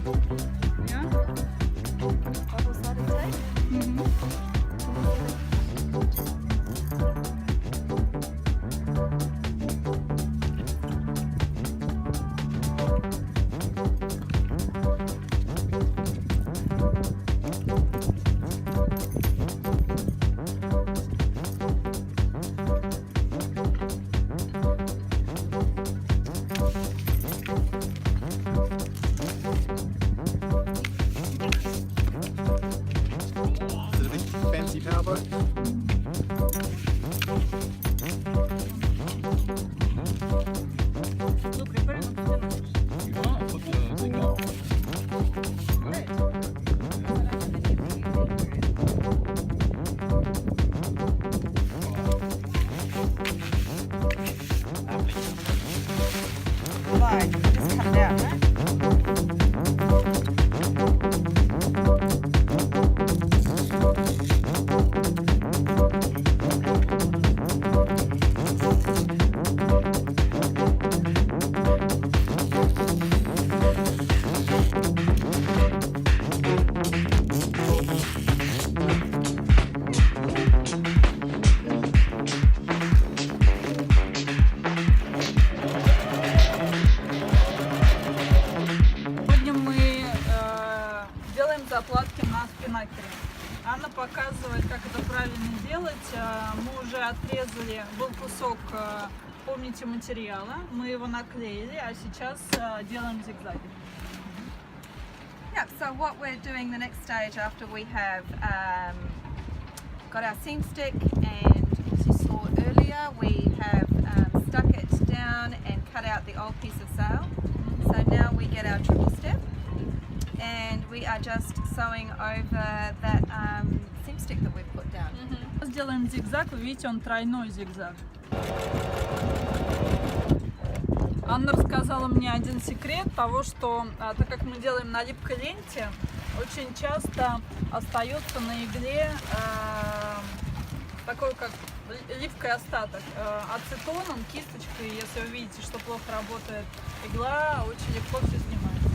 Yeah. Double-sided tape. Fancy powerboat. Ну, прикольно. Right, just come down, right? Сегодня мы делаем заплатки на спиннакере. Анна показывает, как это правильно делать. Мы уже отрезали, был кусок, помните, материала. Мы его наклеили, а сейчас делаем зигзаги. Yeah, so what we're doing the next stage after we have got our seam stick, and as you saw earlier, we have stuck it down and cut out the old piece of sail. So now we get our triple step, and we are just sewing over that seam stick that we've put down. Сделаем зигзаг, вы видите, он тройной зигзаг. Анна рассказала мне один секрет того, что так как мы делаем на липкой ленте, очень часто остается на игле такой как липкий остаток. Ацетоном, кисточкой, если вы видите, что плохо работает игла, очень легко все снимается.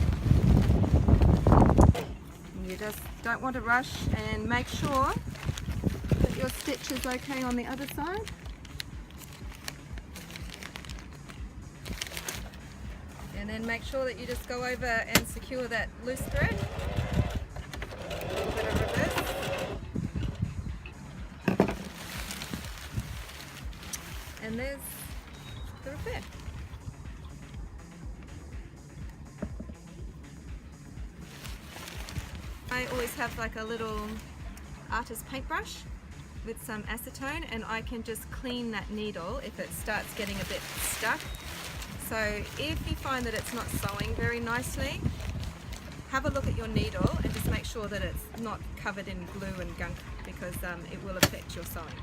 You just don't want to rush, and make sure that your stitch is okay on the other side. And then make sure that you just go over and secure that loose thread. A little bit of reverse. And there's the repair. I always have like a little artist paintbrush with some acetone, and I can just clean that needle if it starts getting a bit stuck. So if you find that it's not sewing very nicely, have a look at your needle and just make sure that it's not covered in glue and gunk, because it will affect your sewing.